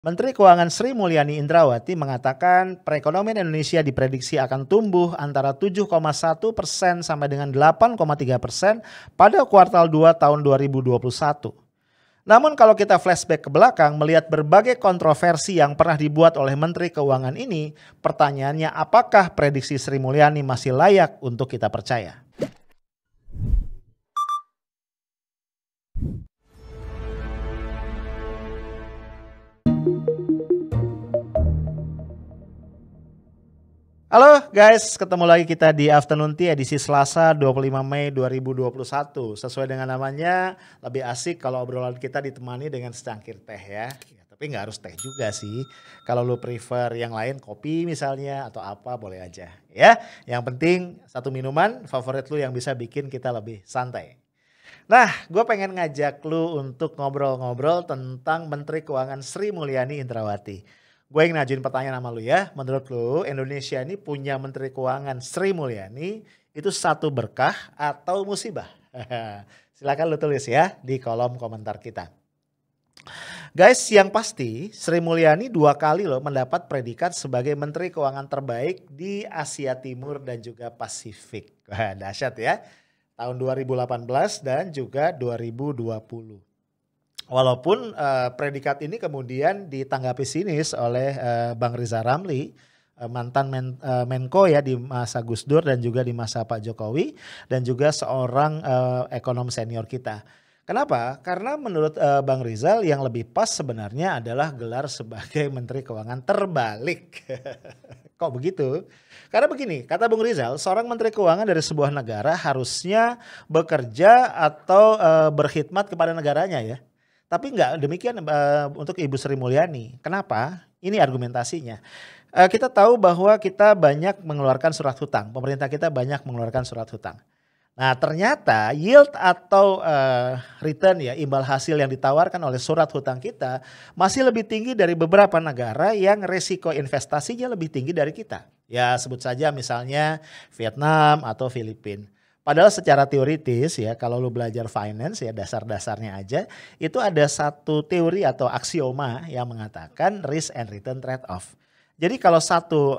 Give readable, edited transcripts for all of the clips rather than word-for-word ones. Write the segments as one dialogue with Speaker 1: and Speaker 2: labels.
Speaker 1: Menteri Keuangan Sri Mulyani Indrawati mengatakan perekonomian Indonesia diprediksi akan tumbuh antara 7,1% sampai dengan 8,3% pada kuartal 2 tahun 2021. Namun kalau kita flashback ke belakang melihat berbagai kontroversi yang pernah dibuat oleh Menteri Keuangan ini, pertanyaannya apakah prediksi Sri Mulyani masih layak untuk kita percaya? Halo guys, ketemu lagi kita di Afternoon Tea edisi Selasa 25 Mei 2021. Sesuai dengan namanya, lebih asik kalau obrolan kita ditemani dengan secangkir teh ya. Tapi nggak harus teh juga sih. Kalau lu prefer yang lain, kopi misalnya atau apa boleh aja ya. Yang penting satu minuman favorit lu yang bisa bikin kita lebih santai. Nah, gue pengen ngajak lu untuk ngobrol-ngobrol tentang Menteri Keuangan Sri Mulyani Indrawati. Gue yang ngajuin pertanyaan sama lu ya. Menurut lu Indonesia ini punya Menteri Keuangan Sri Mulyani itu satu berkah atau musibah? Silakan lu tulis ya di kolom komentar kita. Guys, yang pasti Sri Mulyani 2 kali loh mendapat predikat sebagai Menteri Keuangan terbaik di Asia Timur dan juga Pasifik. Wah, dahsyat ya. Tahun 2018 dan juga 2020. Walaupun predikat ini kemudian ditanggapi sinis oleh Bang Riza Ramli, mantan Menko ya di masa Gus Dur dan juga di masa Pak Jokowi dan juga seorang ekonom senior kita. Kenapa? Karena menurut Bang Rizal yang lebih pas sebenarnya adalah gelar sebagai Menteri Keuangan terbalik. Kok begitu? Karena begini, kata Bung Rizal, seorang Menteri Keuangan dari sebuah negara harusnya bekerja atau berkhidmat kepada negaranya ya. Tapi enggak demikian untuk Ibu Sri Mulyani. Kenapa? Ini argumentasinya. Kita tahu bahwa kita banyak mengeluarkan surat hutang. Pemerintah kita banyak mengeluarkan surat hutang. Nah ternyata yield atau return ya imbal hasil yang ditawarkan oleh surat hutang kita masih lebih tinggi dari beberapa negara yang resiko investasinya lebih tinggi dari kita. Ya sebut saja misalnya Vietnam atau Filipina. Padahal secara teoritis ya kalau lu belajar finance ya dasar-dasarnya aja itu ada satu teori atau aksioma yang mengatakan risk and return trade off. Jadi kalau satu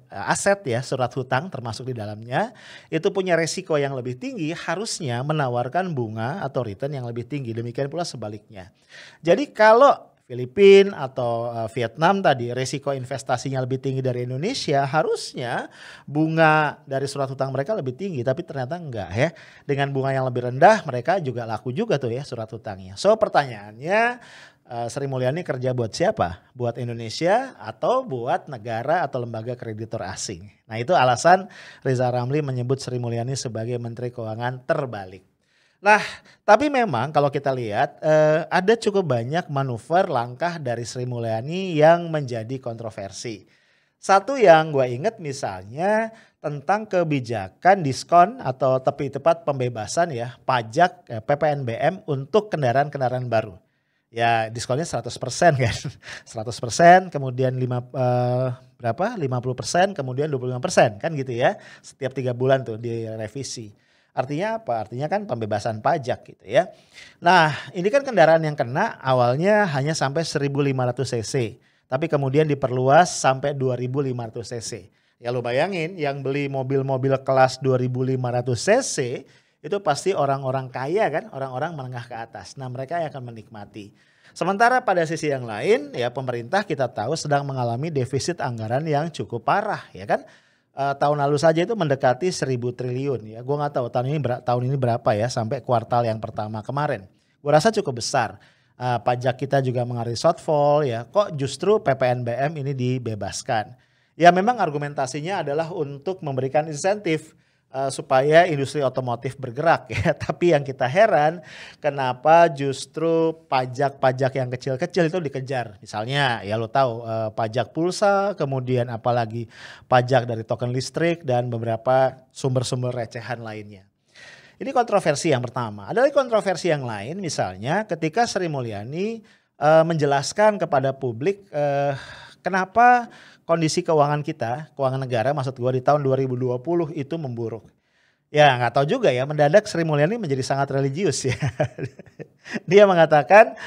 Speaker 1: aset ya surat hutang termasuk di dalamnya itu punya resiko yang lebih tinggi harusnya menawarkan bunga atau return yang lebih tinggi. Demikian pula sebaliknya. Jadi kalau Filipina atau Vietnam tadi resiko investasinya lebih tinggi dari Indonesia harusnya bunga dari surat hutang mereka lebih tinggi tapi ternyata enggak ya. Dengan bunga yang lebih rendah mereka juga laku juga tuh ya surat hutangnya. So pertanyaannya Sri Mulyani kerja buat siapa? Buat Indonesia atau buat negara atau lembaga kreditor asing? Nah itu alasan Riza Ramli menyebut Sri Mulyani sebagai Menteri Keuangan terbalik. Nah, tapi memang kalau kita lihat ada cukup banyak manuver langkah dari Sri Mulyani yang menjadi kontroversi. Satu yang gue ingat misalnya tentang kebijakan diskon atau tepi tepat pembebasan ya pajak PPNBM untuk kendaraan-kendaraan baru. Ya diskonnya 100% kan, 100% kemudian 50% kemudian 25% kan gitu ya. Setiap 3 bulan tuh direvisi. Artinya apa? Artinya kan pembebasan pajak gitu ya. Nah ini kan kendaraan yang kena awalnya hanya sampai 1.500 cc. Tapi kemudian diperluas sampai 2.500 cc. Ya lu bayangin yang beli mobil-mobil kelas 2.500 cc itu pasti orang-orang kaya kan, orang-orang menengah ke atas. Nah mereka yang akan menikmati. Sementara pada sisi yang lain ya pemerintah kita tahu sedang mengalami defisit anggaran yang cukup parah ya kan. Tahun lalu saja itu mendekati 1.000 triliun ya. Gue nggak tahu tahun ini berapa ya sampai kuartal yang pertama kemarin. Gue rasa cukup besar. Pajak kita juga mengalami shortfall ya. Kok justru PPNBM ini dibebaskan? Ya memang argumentasinya adalah untuk memberikan insentif supaya industri otomotif bergerak ya. Tapi yang kita heran kenapa justru pajak-pajak yang kecil-kecil itu dikejar. Misalnya ya lo tahu pajak pulsa kemudian apalagi pajak dari token listrik dan beberapa sumber-sumber recehan lainnya. Ini kontroversi yang pertama. Ada lagi kontroversi yang lain misalnya ketika Sri Mulyani menjelaskan kepada publik kenapa kondisi keuangan kita, keuangan negara maksud gue di tahun 2020 itu memburuk. Ya nggak tahu juga ya, mendadak Sri Mulyani menjadi sangat religius ya. Dia mengatakan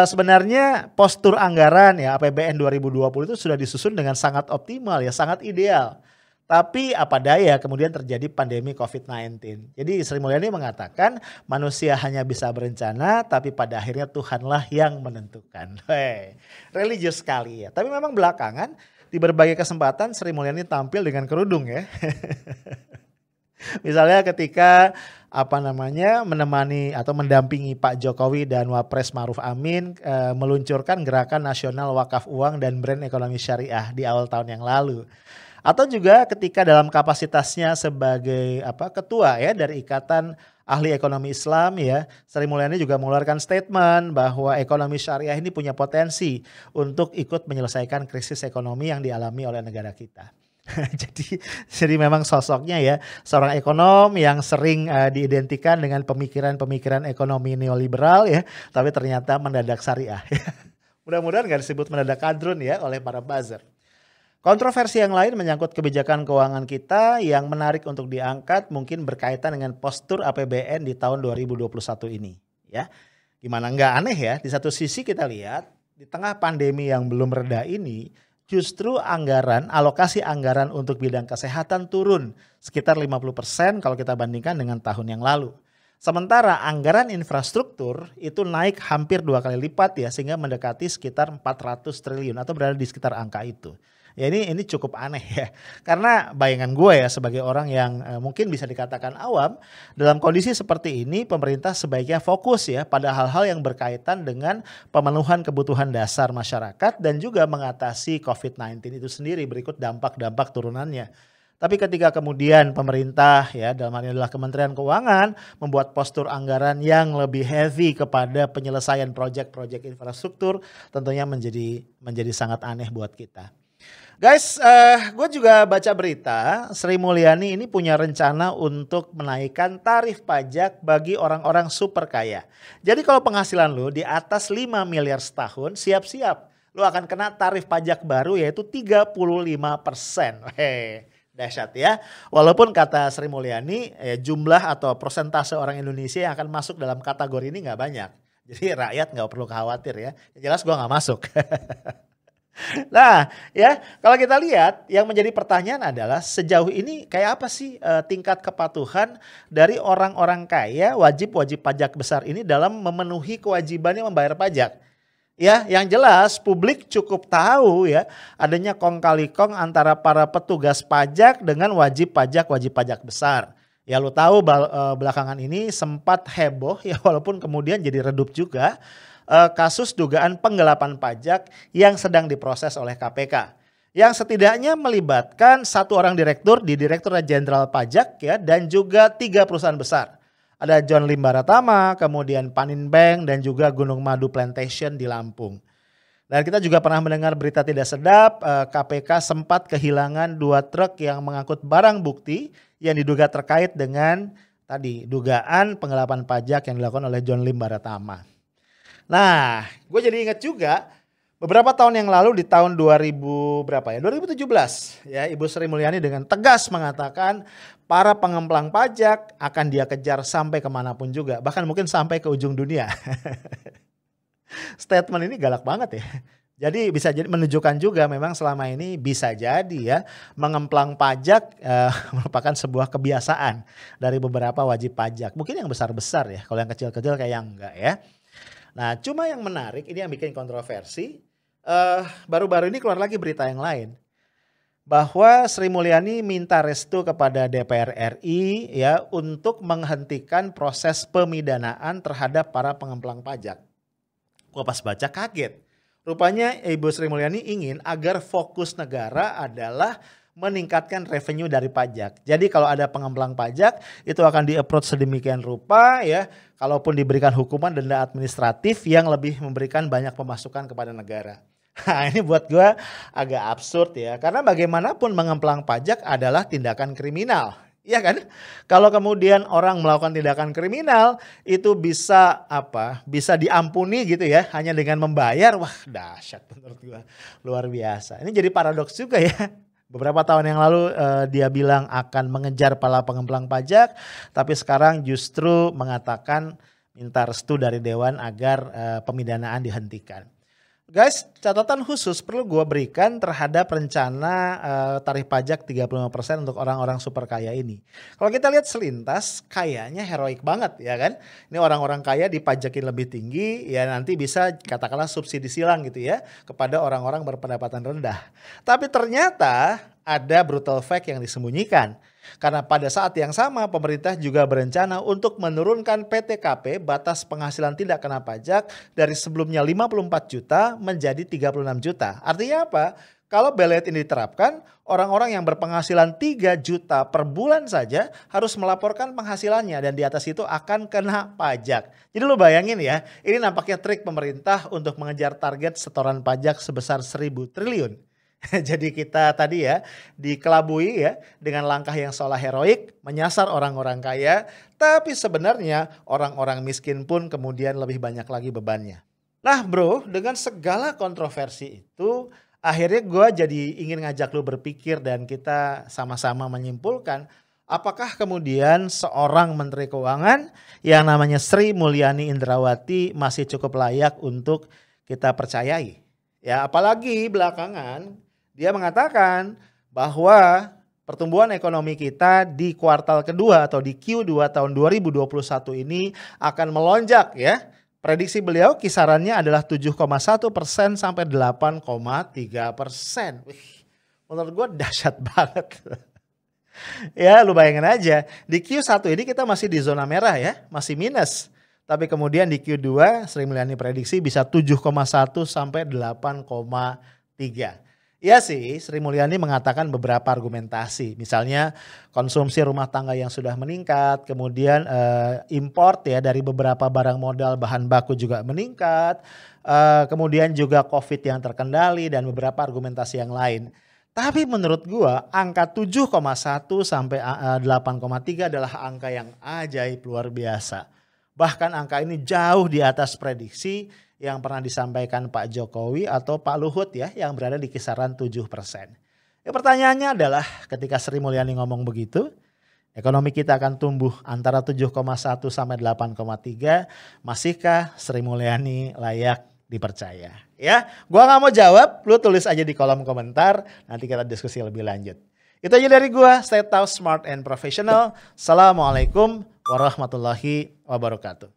Speaker 1: sebenarnya postur anggaran ya APBN 2020 itu sudah disusun dengan sangat optimal ya, sangat ideal. Tapi apa daya kemudian terjadi pandemi COVID-19. Jadi Sri Mulyani mengatakan manusia hanya bisa berencana tapi pada akhirnya Tuhanlah yang menentukan. Hei, religius sekali ya. Tapi memang belakangan di berbagai kesempatan Sri Mulyani tampil dengan kerudung ya. Misalnya ketika menemani atau mendampingi Pak Jokowi dan Wapres Ma'ruf Amin meluncurkan gerakan nasional wakaf uang dan brand ekonomi syariah di awal tahun yang lalu. Atau juga ketika dalam kapasitasnya sebagai ketua ya dari Ikatan Ahli Ekonomi Islam ya, Sri Mulyani juga mengeluarkan statement bahwa ekonomi syariah ini punya potensi untuk ikut menyelesaikan krisis ekonomi yang dialami oleh negara kita. Jadi memang sosoknya ya seorang ekonom yang sering diidentikan dengan pemikiran-pemikiran ekonomi neoliberal ya, tapi ternyata mendadak syariah. Mudah-mudahan gak disebut mendadak kadrun ya oleh para buzzer. Kontroversi yang lain menyangkut kebijakan keuangan kita yang menarik untuk diangkat mungkin berkaitan dengan postur APBN di tahun 2021 ini ya. Gimana nggak aneh ya, di satu sisi kita lihat di tengah pandemi yang belum reda ini justru alokasi anggaran untuk bidang kesehatan turun sekitar 50% kalau kita bandingkan dengan tahun yang lalu. Sementara anggaran infrastruktur itu naik hampir 2 kali lipat ya, sehingga mendekati sekitar 400 triliun atau berada di sekitar angka itu. Ya ini cukup aneh ya, karena bayangan gue ya sebagai orang yang mungkin bisa dikatakan awam, dalam kondisi seperti ini pemerintah sebaiknya fokus ya pada hal-hal yang berkaitan dengan pemenuhan kebutuhan dasar masyarakat dan juga mengatasi COVID-19 itu sendiri berikut dampak-dampak turunannya. Tapi ketika kemudian pemerintah ya dalam hal ini adalah Kementerian Keuangan membuat postur anggaran yang lebih heavy kepada penyelesaian proyek-proyek infrastruktur, tentunya menjadi sangat aneh buat kita. Guys, gue juga baca berita Sri Mulyani ini punya rencana untuk menaikkan tarif pajak bagi orang-orang super kaya. Jadi kalau penghasilan lu di atas 5 miliar setahun, siap-siap lu akan kena tarif pajak baru yaitu 35%. Hei, dahsyat ya. Walaupun kata Sri Mulyani jumlah atau persentase orang Indonesia yang akan masuk dalam kategori ini gak banyak. Jadi rakyat gak perlu khawatir ya. Yang jelas gue gak masuk. Nah ya kalau kita lihat yang menjadi pertanyaan adalah sejauh ini kayak apa sih tingkat kepatuhan dari orang-orang kaya wajib pajak besar ini dalam memenuhi kewajibannya membayar pajak. Ya yang jelas publik cukup tahu ya adanya kong kali kong antara para petugas pajak dengan wajib pajak besar. Ya lu tahu belakangan ini sempat heboh ya walaupun kemudian jadi redup juga. Kasus dugaan penggelapan pajak yang sedang diproses oleh KPK. Yang setidaknya melibatkan 1 orang direktur di Direktorat Jenderal Pajak ya dan juga 3 perusahaan besar. Ada John Lim Baratama, kemudian Panin Bank dan juga Gunung Madu Plantation di Lampung. Dan kita juga pernah mendengar berita tidak sedap, KPK sempat kehilangan 2 truk yang mengangkut barang bukti yang diduga terkait dengan tadi dugaan penggelapan pajak yang dilakukan oleh John Lim Baratama. Nah, gue jadi ingat juga beberapa tahun yang lalu di tahun 2017 ya Ibu Sri Mulyani dengan tegas mengatakan para pengemplang pajak akan dia kejar sampai kemanapun juga, bahkan mungkin sampai ke ujung dunia. Statement ini galak banget ya. Jadi bisa jadi menunjukkan juga memang selama ini bisa jadi ya mengemplang pajak merupakan sebuah kebiasaan dari beberapa wajib pajak. Mungkin yang besar-besar ya, kalau yang kecil-kecil kayak yang enggak ya. Nah cuma yang menarik ini yang bikin kontroversi, baru-baru ini keluar lagi berita yang lain. Bahwa Sri Mulyani minta restu kepada DPR RI ya untuk menghentikan proses pemidanaan terhadap para pengemplang pajak. Gua pas baca kaget. Rupanya Ibu Sri Mulyani ingin agar fokus negara adalah meningkatkan revenue dari pajak. Jadi kalau ada pengemplang pajak itu akan di-approach sedemikian rupa ya. Kalaupun diberikan hukuman denda administratif yang lebih memberikan banyak pemasukan kepada negara. Nah ini buat gue agak absurd ya. Karena bagaimanapun mengemplang pajak adalah tindakan kriminal. Iya kan? Kalau kemudian orang melakukan tindakan kriminal itu bisa bisa diampuni gitu ya hanya dengan membayar. Wah dahsyat menurut gue. Luar biasa. Ini jadi paradoks juga ya. Beberapa tahun yang lalu dia bilang akan mengejar para pengemplang pajak, tapi sekarang justru mengatakan minta restu dari Dewan agar pemidanaan dihentikan. Guys, catatan khusus perlu gue berikan terhadap rencana tarif pajak 35% untuk orang-orang super kaya ini. Kalau kita lihat selintas, kayaknya heroik banget ya kan. Ini orang-orang kaya dipajakin lebih tinggi, ya nanti bisa katakanlah subsidi silang gitu ya kepada orang-orang berpendapatan rendah. Tapi ternyata ada brutal fact yang disembunyikan. Karena pada saat yang sama pemerintah juga berencana untuk menurunkan PTKP batas penghasilan tidak kena pajak dari sebelumnya 54 juta menjadi 36 juta. Artinya apa? Kalau belet ini diterapkan, orang-orang yang berpenghasilan 3 juta per bulan saja harus melaporkan penghasilannya dan di atas itu akan kena pajak. Jadi lu bayangin ya, ini nampaknya trik pemerintah untuk mengejar target setoran pajak sebesar 1.000 triliun. Jadi kita tadi ya dikelabui ya dengan langkah yang seolah heroik menyasar orang-orang kaya, tapi sebenarnya orang-orang miskin pun kemudian lebih banyak lagi bebannya. Nah bro, dengan segala kontroversi itu akhirnya gue jadi ingin ngajak lu berpikir dan kita sama-sama menyimpulkan apakah kemudian seorang Menteri Keuangan yang namanya Sri Mulyani Indrawati masih cukup layak untuk kita percayai. Ya apalagi belakangan dia mengatakan bahwa pertumbuhan ekonomi kita di kuartal kedua atau di Q2 tahun 2021 ini akan melonjak ya. Prediksi beliau kisarannya adalah 7,1% sampai 8,3%. Menurut gue dahsyat banget. Ya lu bayangin aja di Q1 ini kita masih di zona merah ya, masih minus. Tapi kemudian di Q2 Sri Mulyani prediksi bisa 7,1 sampai 8,3. Iya sih, Sri Mulyani mengatakan beberapa argumentasi. Misalnya konsumsi rumah tangga yang sudah meningkat, kemudian import ya dari beberapa barang modal bahan baku juga meningkat, kemudian juga COVID yang terkendali dan beberapa argumentasi yang lain. Tapi menurut gua angka 7,1 sampai 8,3 adalah angka yang ajaib luar biasa. Bahkan angka ini jauh di atas prediksi yang pernah disampaikan Pak Jokowi atau Pak Luhut ya yang berada di kisaran 7%. Ya, pertanyaannya adalah ketika Sri Mulyani ngomong begitu, ekonomi kita akan tumbuh antara 7,1 sampai 8,3, masihkah Sri Mulyani layak dipercaya? Ya, gua nggak mau jawab, lu tulis aja di kolom komentar, nanti kita diskusi lebih lanjut. Itu aja dari gua, stay tough, smart and professional. Assalamualaikum warahmatullahi wabarakatuh.